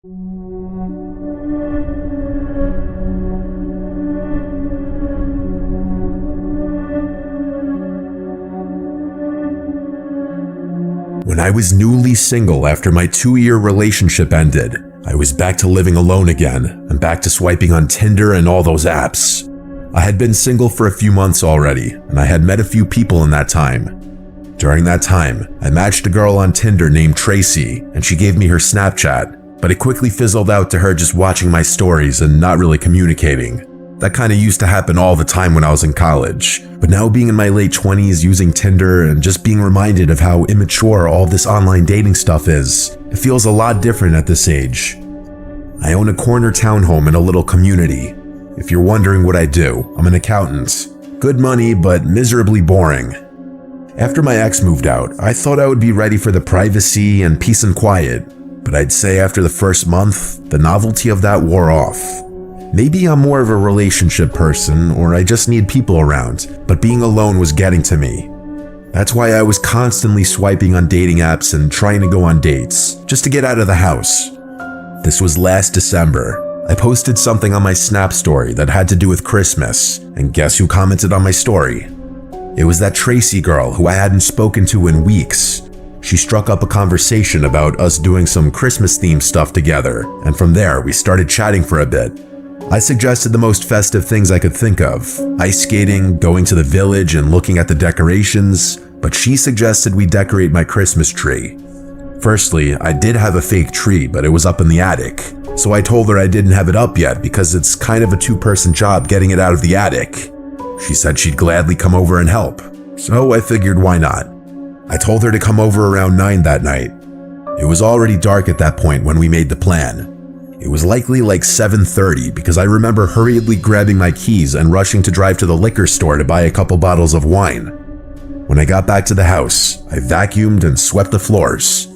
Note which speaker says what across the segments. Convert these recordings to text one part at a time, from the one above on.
Speaker 1: When I was newly single after my 2-year relationship ended, I was back to living alone again and back to swiping on Tinder and all those apps. I had been single for a few months already, and I had met a few people in that time. During that time, I matched a girl on Tinder named Tracy, and she gave me her Snapchat, but it quickly fizzled out to her just watching my stories and not really communicating. That kind of used to happen all the time when I was in college, but now being in my late 20s using Tinder and just being reminded of how immature all this online dating stuff is, it feels a lot different at this age. I own a corner townhome in a little community. If you're wondering what I do, I'm an accountant. Good money, but miserably boring. After my ex moved out, I thought I would be ready for the privacy and peace and quiet, but I'd say after the first month, the novelty of that wore off. Maybe I'm more of a relationship person, or I just need people around, but being alone was getting to me. That's why I was constantly swiping on dating apps and trying to go on dates, just to get out of the house. This was last December. I posted something on my Snap story that had to do with Christmas, and guess who commented on my story? It was that Tracy girl who I hadn't spoken to in weeks. She struck up a conversation about us doing some Christmas-themed stuff together, and from there we started chatting for a bit. I suggested the most festive things I could think of, ice skating, going to the village, and looking at the decorations, but she suggested we decorate my Christmas tree. Firstly, I did have a fake tree, but it was up in the attic, so I told her I didn't have it up yet because it's kind of a 2-person job getting it out of the attic. She said she'd gladly come over and help, so I figured why not. I told her to come over around 9 that night. It was already dark at that point when we made the plan. It was likely like 7:30 because I remember hurriedly grabbing my keys and rushing to drive to the liquor store to buy a couple bottles of wine. When I got back to the house, I vacuumed and swept the floors.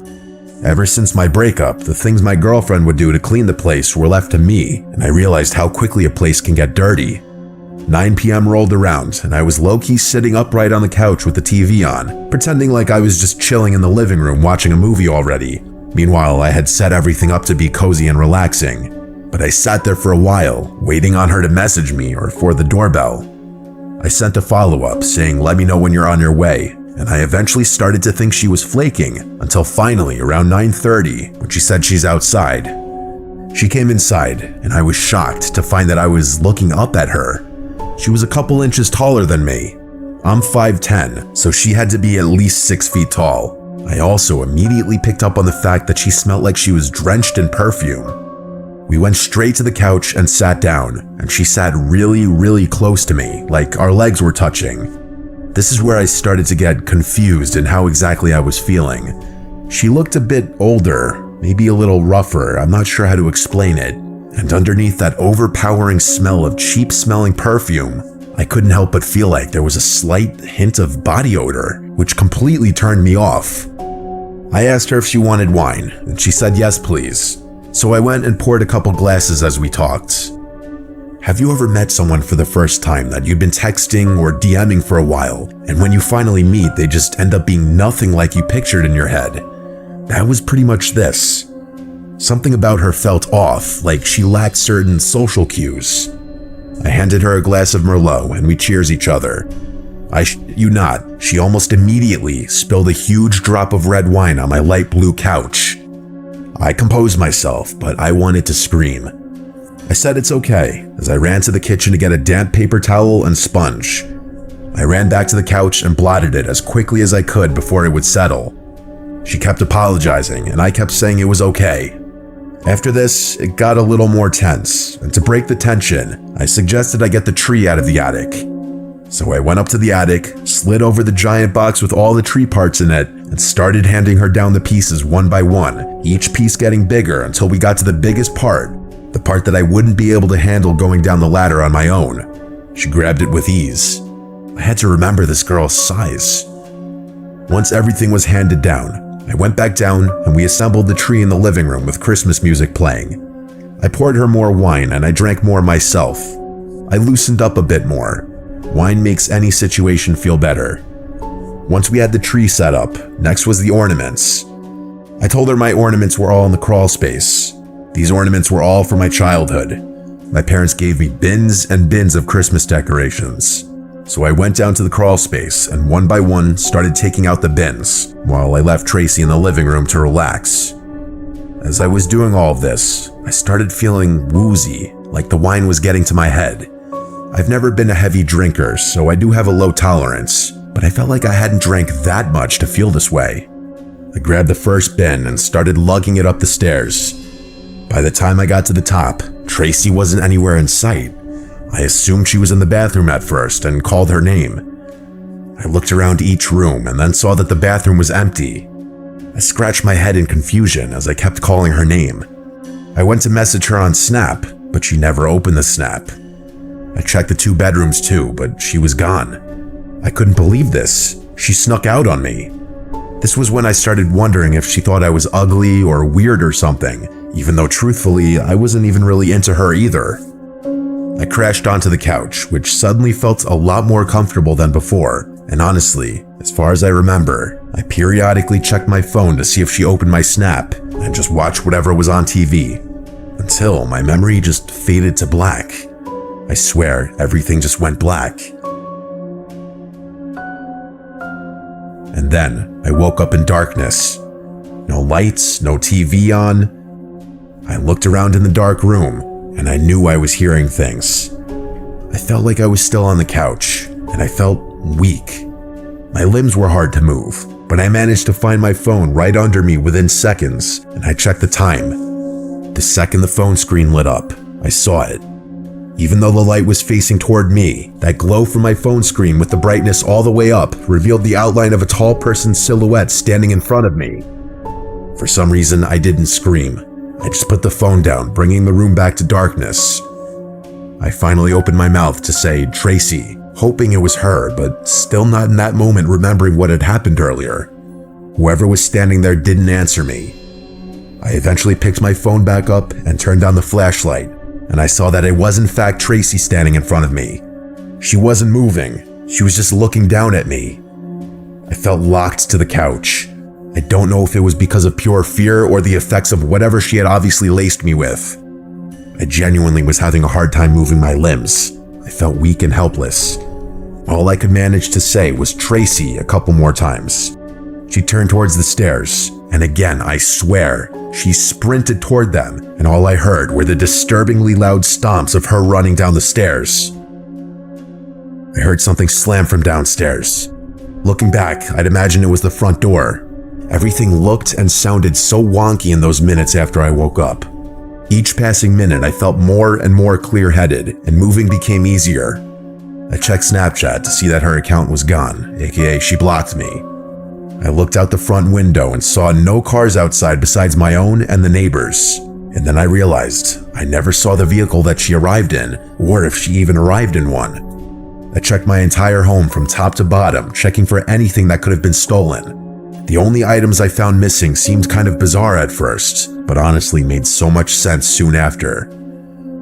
Speaker 1: Ever since my breakup, the things my girlfriend would do to clean the place were left to me, and I realized how quickly a place can get dirty. 9 p.m. rolled around, and I was low-key sitting upright on the couch with the TV on, pretending like I was just chilling in the living room watching a movie already. Meanwhile, I had set everything up to be cozy and relaxing, but I sat there for a while, waiting on her to message me or for the doorbell. I sent a follow-up saying, "Let me know when you're on your way," and I eventually started to think she was flaking, until finally around 9:30, when she said she's outside. She came inside, and I was shocked to find that I was looking up at her. She was a couple inches taller than me. I'm 5'10", so she had to be at least 6 feet tall. I also immediately picked up on the fact that she smelled like she was drenched in perfume. We went straight to the couch and sat down, and she sat really close to me, like our legs were touching. This is where I started to get confused in how exactly I was feeling. She looked a bit older, maybe a little rougher, I'm not sure how to explain it, and underneath that overpowering smell of cheap-smelling perfume, I couldn't help but feel like there was a slight hint of body odor, which completely turned me off. I asked her if she wanted wine, and she said yes please. So I went and poured a couple glasses as we talked. Have you ever met someone for the first time that you'd been texting or DMing for a while, and when you finally meet, they just end up being nothing like you pictured in your head? That was pretty much this. Something about her felt off, like she lacked certain social cues. I handed her a glass of Merlot and we cheers each other. I shit you not, she almost immediately spilled a huge drop of red wine on my light blue couch. I composed myself, but I wanted to scream. I said it's okay, as I ran to the kitchen to get a damp paper towel and sponge. I ran back to the couch and blotted it as quickly as I could before it would settle. She kept apologizing, and I kept saying it was okay. After this, it got a little more tense, and to break the tension, I suggested I get the tree out of the attic. So I went up to the attic, slid over the giant box with all the tree parts in it, and started handing her down the pieces one by one, each piece getting bigger until we got to the biggest part, the part that I wouldn't be able to handle going down the ladder on my own. She grabbed it with ease. I had to remember this girl's size. Once everything was handed down, I went back down and we assembled the tree in the living room with Christmas music playing. I poured her more wine and I drank more myself. I loosened up a bit more. Wine makes any situation feel better. Once we had the tree set up, next was the ornaments. I told her my ornaments were all in the crawl space. These ornaments were all from my childhood. My parents gave me bins and bins of Christmas decorations. So I went down to the crawl space and one by one started taking out the bins while I left Tracy in the living room to relax. As I was doing all of this, I started feeling woozy, like the wine was getting to my head. I've never been a heavy drinker, so I do have a low tolerance, but I felt like I hadn't drank that much to feel this way. I grabbed the first bin and started lugging it up the stairs. By the time I got to the top, Tracy wasn't anywhere in sight. I assumed she was in the bathroom at first and called her name. I looked around each room and then saw that the bathroom was empty. I scratched my head in confusion as I kept calling her name. I went to message her on Snap, but she never opened the Snap. I checked the 2 bedrooms too, but she was gone. I couldn't believe this. She snuck out on me. This was when I started wondering if she thought I was ugly or weird or something, even though truthfully, I wasn't even really into her either. I crashed onto the couch, which suddenly felt a lot more comfortable than before, and honestly, as far as I remember, I periodically checked my phone to see if she opened my Snap and just watched whatever was on TV, until my memory just faded to black. I swear, everything just went black. And then I woke up in darkness. No lights, no TV on. I looked around in the dark room, and I knew I was hearing things. I felt like I was still on the couch, and I felt weak. My limbs were hard to move, but I managed to find my phone right under me within seconds, and I checked the time. The second the phone screen lit up, I saw it. Even though the light was facing toward me, that glow from my phone screen with the brightness all the way up revealed the outline of a tall person's silhouette standing in front of me. For some reason, I didn't scream. I just put the phone down, bringing the room back to darkness. I finally opened my mouth to say, "Tracy," hoping it was her, but still not in that moment remembering what had happened earlier. Whoever was standing there didn't answer me. I eventually picked my phone back up and turned on the flashlight, and I saw that it was in fact Tracy standing in front of me. She wasn't moving, she was just looking down at me. I felt locked to the couch. I don't know if it was because of pure fear or the effects of whatever she had obviously laced me with. I genuinely was having a hard time moving my limbs. I felt weak and helpless. All I could manage to say was "Tracy" a couple more times. She turned towards the stairs, and again, I swear, she sprinted toward them, and all I heard were the disturbingly loud stomps of her running down the stairs. I heard something slam from downstairs. Looking back, I'd imagine it was the front door. Everything looked and sounded so wonky in those minutes after I woke up. Each passing minute, I felt more and more clear-headed, and moving became easier. I checked Snapchat to see that her account was gone, aka she blocked me. I looked out the front window and saw no cars outside besides my own and the neighbors. And then I realized I never saw the vehicle that she arrived in, or if she even arrived in one. I checked my entire home from top to bottom, checking for anything that could have been stolen. The only items I found missing seemed kind of bizarre at first, but honestly made so much sense soon after.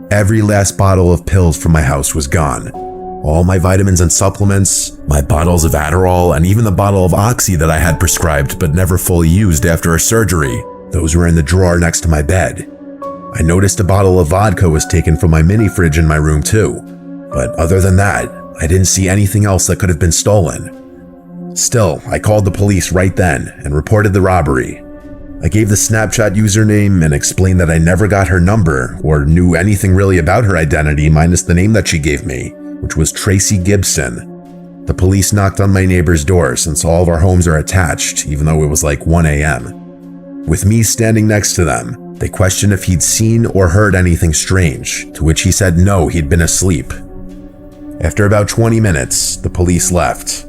Speaker 1: Every last bottle of pills from my house was gone. All my vitamins and supplements, my bottles of Adderall, and even the bottle of Oxy that I had prescribed but never fully used after a surgery, those were in the drawer next to my bed. I noticed a bottle of vodka was taken from my mini fridge in my room too, but other than that, I didn't see anything else that could have been stolen. Still, I called the police right then and reported the robbery. I gave the Snapchat username and explained that I never got her number or knew anything really about her identity minus the name that she gave me, which was Tracy Gibson. The police knocked on my neighbor's door since all of our homes are attached, even though it was like 1 a.m. With me standing next to them, they questioned if he'd seen or heard anything strange, to which he said no, he'd been asleep. After about 20 minutes, the police left.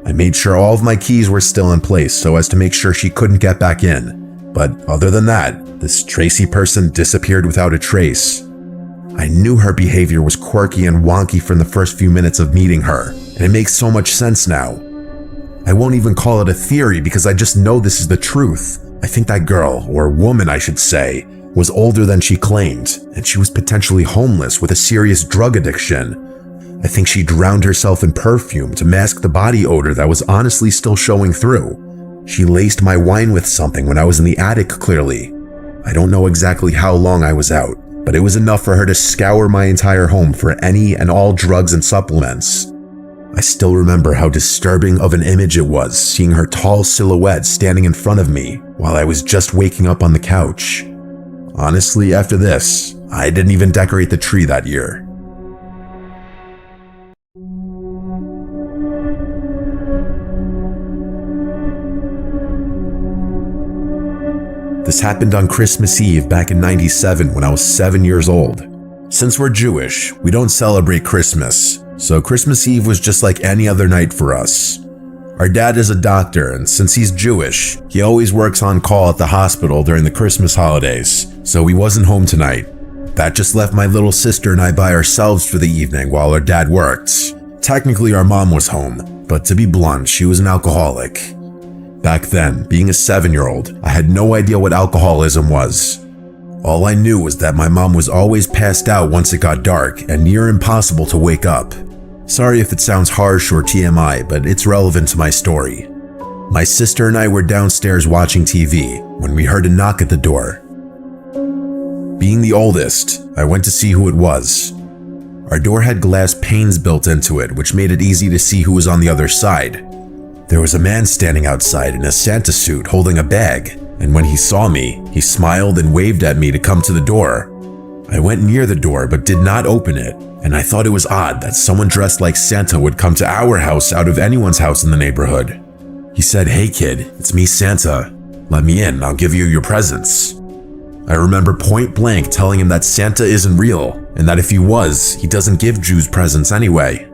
Speaker 1: I made sure all of my keys were still in place so as to make sure she couldn't get back in. But other than that, this Tracy person disappeared without a trace. I knew her behavior was quirky and wonky from the first few minutes of meeting her, and it makes so much sense now. I won't even call it a theory because I just know this is the truth. I think that girl, or woman I should say, was older than she claimed, and she was potentially homeless with a serious drug addiction. I think she drowned herself in perfume to mask the body odor that was honestly still showing through. She laced my wine with something when I was in the attic clearly. I don't know exactly how long I was out, but it was enough for her to scour my entire home for any and all drugs and supplements. I still remember how disturbing of an image it was seeing her tall silhouette standing in front of me while I was just waking up on the couch. Honestly, after this, I didn't even decorate the tree that year. This happened on Christmas Eve back in '97 when I was 7 years old. Since we're Jewish, we don't celebrate Christmas, so Christmas Eve was just like any other night for us. Our dad is a doctor, and since he's Jewish, he always works on call at the hospital during the Christmas holidays, so he wasn't home tonight. That just left my little sister and I by ourselves for the evening while our dad worked. Technically, our mom was home, but to be blunt, she was an alcoholic. Back then, being a 7-year-old, I had no idea what alcoholism was. All I knew was that my mom was always passed out once it got dark and near impossible to wake up. Sorry if it sounds harsh or TMI, but it's relevant to my story. My sister and I were downstairs watching TV when we heard a knock at the door. Being the oldest, I went to see who it was. Our door had glass panes built into it, which made it easy to see who was on the other side. There was a man standing outside in a Santa suit holding a bag, and when he saw me, he smiled and waved at me to come to the door. I went near the door but did not open it, and I thought it was odd that someone dressed like Santa would come to our house out of anyone's house in the neighborhood. He said, "Hey kid, it's me Santa. Let me in, I'll give you your presents." I remember point blank telling him that Santa isn't real, and that if he was, he doesn't give Jews presents anyway.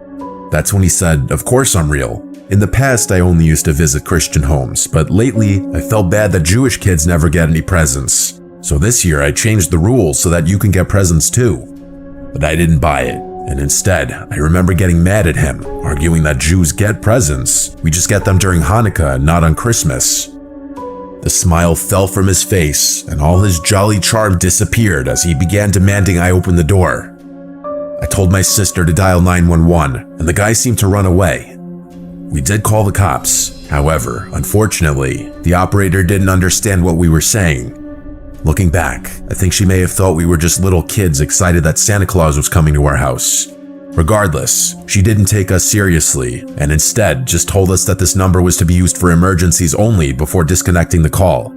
Speaker 1: That's when he said, "Of course I'm real. In the past, I only used to visit Christian homes, but lately, I felt bad that Jewish kids never get any presents. So this year, I changed the rules so that you can get presents too." But I didn't buy it, and instead, I remember getting mad at him, arguing that Jews get presents, we just get them during Hanukkah and not on Christmas. The smile fell from his face, and all his jolly charm disappeared as he began demanding I open the door. I told my sister to dial 911, and the guy seemed to run away. We did call the cops. However, unfortunately, the operator didn't understand what we were saying. Looking back, I think she may have thought we were just little kids excited that Santa Claus was coming to our house. Regardless, she didn't take us seriously, and instead just told us that this number was to be used for emergencies only before disconnecting the call.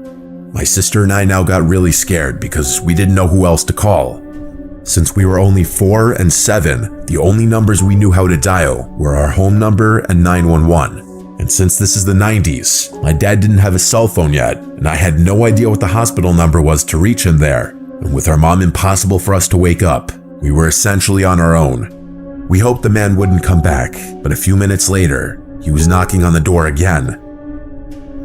Speaker 1: My sister and I now got really scared because we didn't know who else to call. Since we were only 4 and 7, the only numbers we knew how to dial were our home number and 911. And since this is the 90s, my dad didn't have a cell phone yet, and I had no idea what the hospital number was to reach him there. And with our mom impossible for us to wake up, we were essentially on our own. We hoped the man wouldn't come back, but a few minutes later, he was knocking on the door again.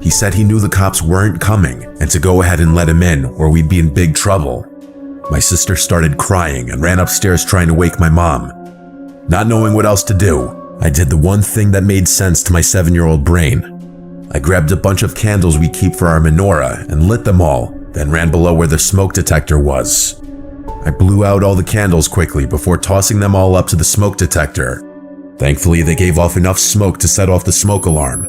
Speaker 1: He said he knew the cops weren't coming and to go ahead and let him in or we'd be in big trouble. My sister started crying and ran upstairs trying to wake my mom. Not knowing what else to do, I did the one thing that made sense to my 7-year-old brain. I grabbed a bunch of candles we keep for our menorah and lit them all, then ran below where the smoke detector was. I blew out all the candles quickly before tossing them all up to the smoke detector. Thankfully, they gave off enough smoke to set off the smoke alarm.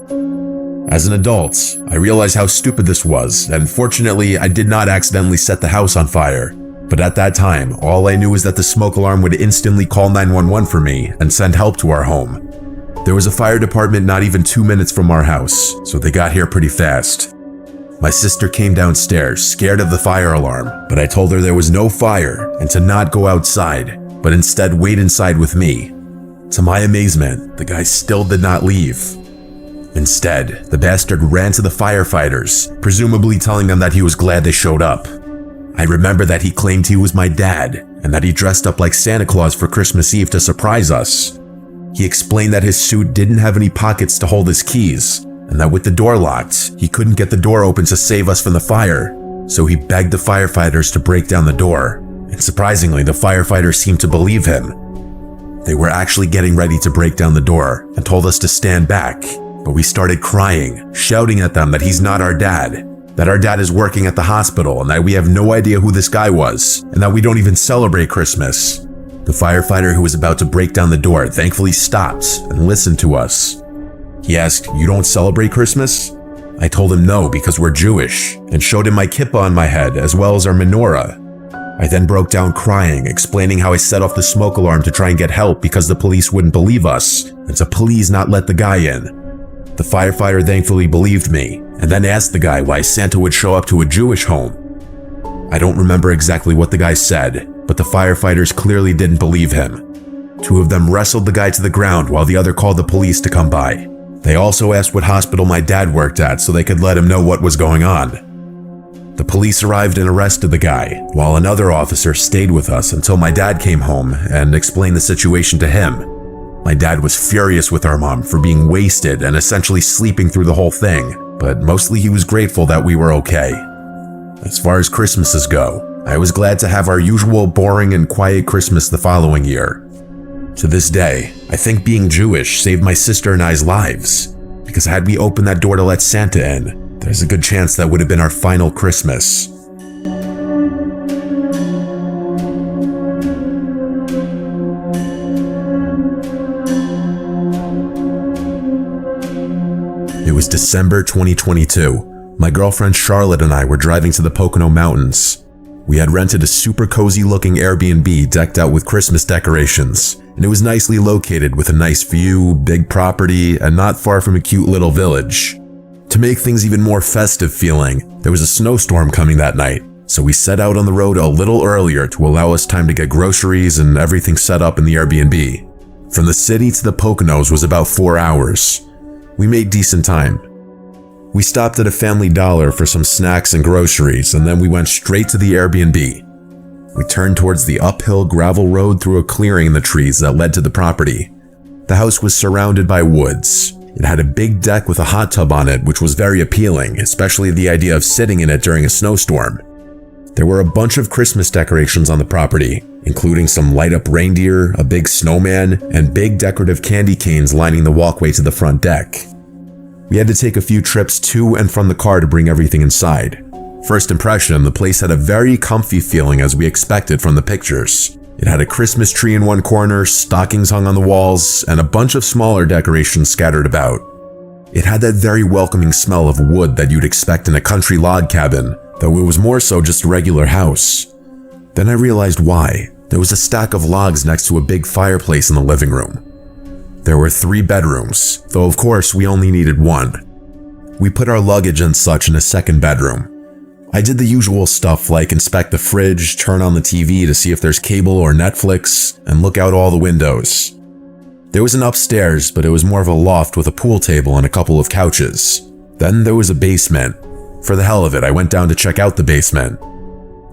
Speaker 1: As an adult, I realized how stupid this was, and fortunately, I did not accidentally set the house on fire. But at that time, all I knew was that the smoke alarm would instantly call 911 for me and send help to our home. There was a fire department not even 2 minutes from our house, so they got here pretty fast. My sister came downstairs, scared of the fire alarm, but I told her there was no fire and to not go outside, but instead wait inside with me. To my amazement, the guy still did not leave. Instead, the bastard ran to the firefighters, presumably telling them that he was glad they showed up. I remember that he claimed he was my dad and that he dressed up like Santa Claus for Christmas Eve to surprise us. He explained that his suit didn't have any pockets to hold his keys and that with the door locked, he couldn't get the door open to save us from the fire, so he begged the firefighters to break down the door, and surprisingly, the firefighters seemed to believe him. They were actually getting ready to break down the door and told us to stand back, but we started crying, shouting at them that he's not our dad, that our dad is working at the hospital and that we have no idea who this guy was, and that we don't even celebrate Christmas. The firefighter who was about to break down the door thankfully stopped and listened to us. He asked, "You don't celebrate Christmas?" I told him no because we're Jewish, and showed him my kippah on my head as well as our menorah. I then broke down crying, explaining how I set off the smoke alarm to try and get help because the police wouldn't believe us, and to please not let the guy in. The firefighter thankfully believed me, and then asked the guy why Santa would show up to a Jewish home. I don't remember exactly what the guy said, but the firefighters clearly didn't believe him. 2 of them wrestled the guy to the ground while the other called the police to come by. They also asked what hospital my dad worked at so they could let him know what was going on. The police arrived and arrested the guy, while another officer stayed with us until my dad came home and explained the situation to him. My dad was furious with our mom for being wasted and essentially sleeping through the whole thing, but mostly he was grateful that we were okay. As far as Christmases go, I was glad to have our usual boring and quiet Christmas the following year. To this day, I think being Jewish saved my sister and I's lives, because had we opened that door to let Santa in, there's a good chance that would have been our final Christmas. It was December 2022. My girlfriend Charlotte and I were driving to the Pocono Mountains. We had rented a super cozy looking Airbnb decked out with Christmas decorations, and it was nicely located with a nice view, big property, and not far from a cute little village. To make things even more festive feeling, there was a snowstorm coming that night, so we set out on the road a little earlier to allow us time to get groceries and everything set up in the Airbnb. From the city to the Poconos was about 4 hours. We made decent time. We stopped at a Family Dollar for some snacks and groceries, and then we went straight to the Airbnb. We turned towards the uphill gravel road through a clearing in the trees that led to the property. The house was surrounded by woods. It had a big deck with a hot tub on it, which was very appealing, especially the idea of sitting in it during a snowstorm. There were a bunch of Christmas decorations on the property, including some light-up reindeer, a big snowman, and big decorative candy canes lining the walkway to the front deck. We had to take a few trips to and from the car to bring everything inside. First impression, the place had a very comfy feeling as we expected from the pictures. It had a Christmas tree in one corner, stockings hung on the walls, and a bunch of smaller decorations scattered about. It had that very welcoming smell of wood that you'd expect in a country log cabin, though it was more so just a regular house. Then I realized why. There was a stack of logs next to a big fireplace in the living room. There were 3 bedrooms, though of course we only needed 1. We put our luggage and such in a second bedroom. I did the usual stuff like inspect the fridge, turn on the TV to see if there's cable or Netflix, and look out all the windows. There was an upstairs, but it was more of a loft with a pool table and a couple of couches. Then there was a basement. For the hell of it, I went down to check out the basement.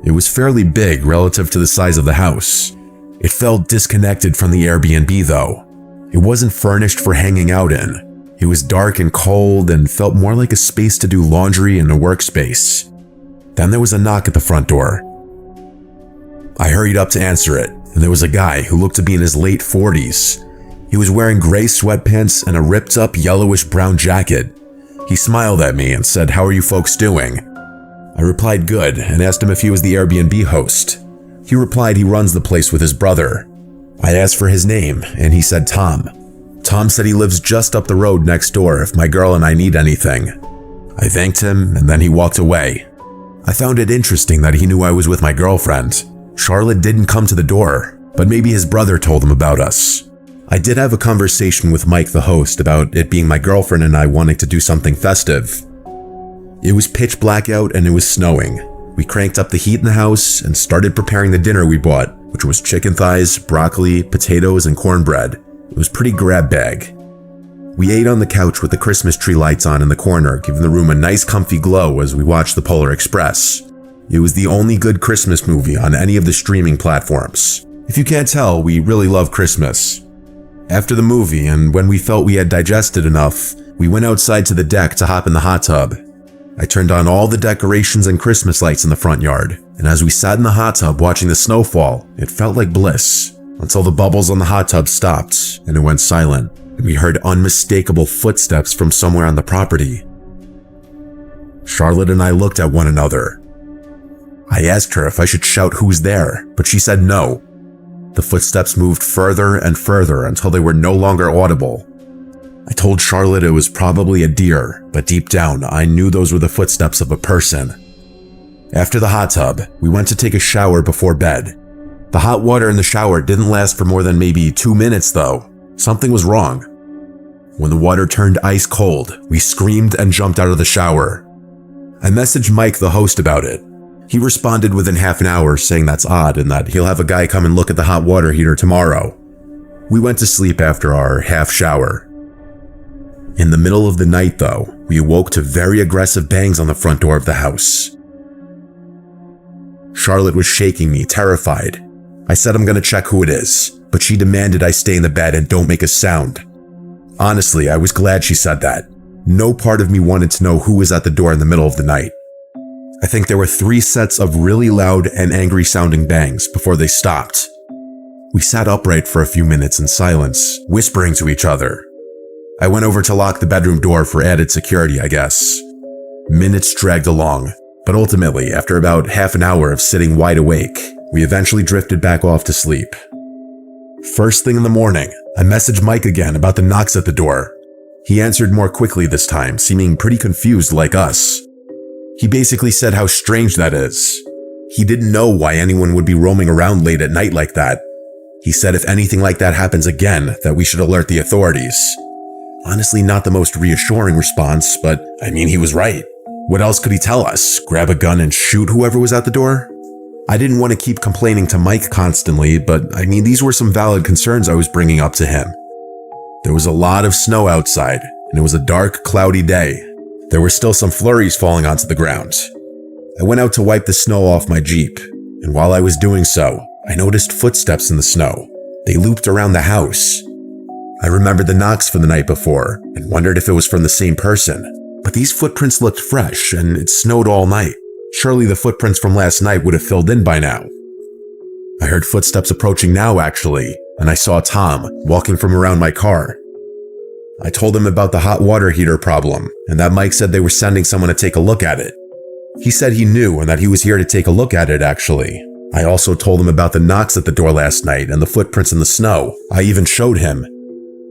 Speaker 1: It was fairly big relative to the size of the house. It felt disconnected from the Airbnb though. It wasn't furnished for hanging out in. It was dark and cold and felt more like a space to do laundry and a workspace. Then there was a knock at the front door. I hurried up to answer it, and there was a guy who looked to be in his late 40s. He was wearing gray sweatpants and a ripped up yellowish brown jacket. He smiled at me and said, "How are you folks doing?" I replied good and asked him if he was the Airbnb host. He replied he runs the place with his brother. I asked for his name, and he said Tom. Tom said he lives just up the road next door if my girl and I need anything. I thanked him, and then he walked away. I found it interesting that he knew I was with my girlfriend. Charlotte didn't come to the door, but maybe his brother told him about us. I did have a conversation with Mike, the host, about it being my girlfriend and I wanting to do something festive. It was pitch black out and it was snowing. We cranked up the heat in the house and started preparing the dinner we bought, which was chicken thighs, broccoli, potatoes, and cornbread. It was pretty grab bag. We ate on the couch with the Christmas tree lights on in the corner, giving the room a nice comfy glow as we watched the Polar Express. It was the only good Christmas movie on any of the streaming platforms. If you can't tell, we really love Christmas. After the movie, and when we felt we had digested enough, we went outside to the deck to hop in the hot tub. I turned on all the decorations and Christmas lights in the front yard, and as we sat in the hot tub watching the snowfall, it felt like bliss, until the bubbles on the hot tub stopped and it went silent, and we heard unmistakable footsteps from somewhere on the property. Charlotte and I looked at one another. I asked her if I should shout who's there, but she said no. The footsteps moved further and further until they were no longer audible. I told Charlotte it was probably a deer, but deep down, I knew those were the footsteps of a person. After the hot tub, we went to take a shower before bed. The hot water in the shower didn't last for more than maybe 2 minutes though. Something was wrong. When the water turned ice cold, we screamed and jumped out of the shower. I messaged Mike, the host, about it. He responded within half an hour saying that's odd and that he'll have a guy come and look at the hot water heater tomorrow. We went to sleep after our half shower. In the middle of the night though, we awoke to very aggressive bangs on the front door of the house. Charlotte was shaking me, terrified. I said I'm gonna check who it is, but she demanded I stay in the bed and don't make a sound. Honestly, I was glad she said that. No part of me wanted to know who was at the door in the middle of the night. I think there were 3 sets of really loud and angry sounding bangs before they stopped. We sat upright for a few minutes in silence, whispering to each other. I went over to lock the bedroom door for added security, I guess. Minutes dragged along, but ultimately, after about half an hour of sitting wide awake, we eventually drifted back off to sleep. First thing in the morning, I messaged Mike again about the knocks at the door. He answered more quickly this time, seeming pretty confused like us. He basically said how strange that is. He didn't know why anyone would be roaming around late at night like that. He said if anything like that happens again, that we should alert the authorities. Honestly, not the most reassuring response, but I mean, he was right. What else could he tell us? Grab a gun and shoot whoever was at the door? I didn't want to keep complaining to Mike constantly, but I mean, these were some valid concerns I was bringing up to him. There was a lot of snow outside, and it was a dark, cloudy day. There were still some flurries falling onto the ground. I went out to wipe the snow off my Jeep, and while I was doing so, I noticed footsteps in the snow. They looped around the house. I remembered the knocks from the night before, and wondered if it was from the same person. But these footprints looked fresh, and it snowed all night. Surely the footprints from last night would have filled in by now. I heard footsteps approaching now, actually, and I saw Tom walking from around my car. I told him about the hot water heater problem, and that Mike said they were sending someone to take a look at it. He said he knew and that he was here to take a look at it, actually. I also told him about the knocks at the door last night and the footprints in the snow. I even showed him.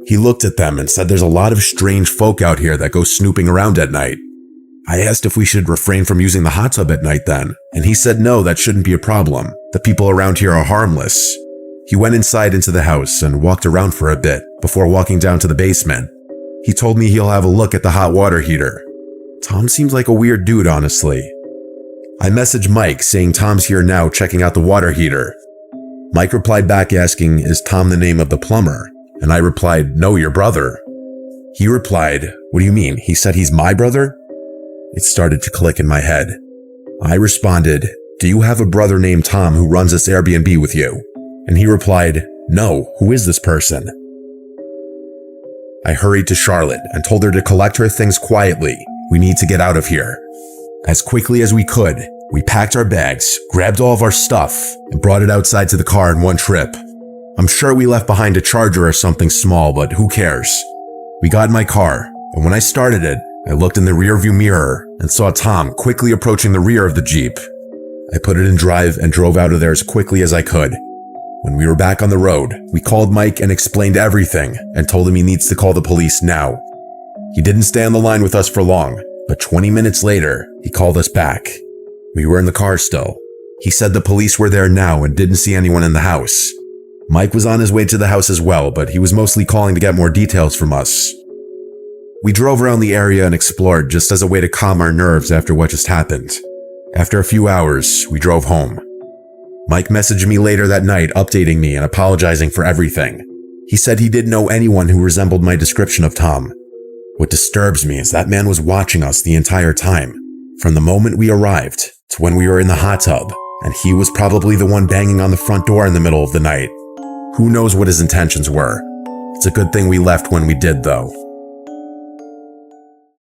Speaker 1: He looked at them and said there's a lot of strange folk out here that go snooping around at night. I asked if we should refrain from using the hot tub at night then, and he said no, that shouldn't be a problem. The people around here are harmless. He went inside into the house and walked around for a bit before walking down to the basement. He told me he'll have a look at the hot water heater. Tom seems like a weird dude, honestly. I messaged Mike saying Tom's here now checking out the water heater. Mike replied back asking, is Tom the name of the plumber? And I replied, no, your brother. He replied, what do you mean? He said he's my brother? It started to click in my head. I responded, do you have a brother named Tom who runs this Airbnb with you? And he replied, no, who is this person? I hurried to Charlotte and told her to collect her things quietly. We need to get out of here. As quickly as we could, we packed our bags, grabbed all of our stuff, and brought it outside to the car in one trip. I'm sure we left behind a charger or something small, but who cares? We got in my car, and when I started it, I looked in the rearview mirror and saw Tom quickly approaching the rear of the Jeep. I put it in drive and drove out of there as quickly as I could. When we were back on the road, we called Mike and explained everything and told him he needs to call the police now. He didn't stay on the line with us for long, but 20 minutes later, he called us back. We were in the car still. He said the police were there now and didn't see anyone in the house. Mike was on his way to the house as well, but he was mostly calling to get more details from us. We drove around the area and explored just as a way to calm our nerves after what just happened. After a few hours, we drove home. Mike messaged me later that night updating me and apologizing for everything. He said he didn't know anyone who resembled my description of Tom. What disturbs me is that man was watching us the entire time, from the moment we arrived to when we were in the hot tub, and he was probably the one banging on the front door in the middle of the night. Who knows what his intentions were? It's a good thing we left when we did, though.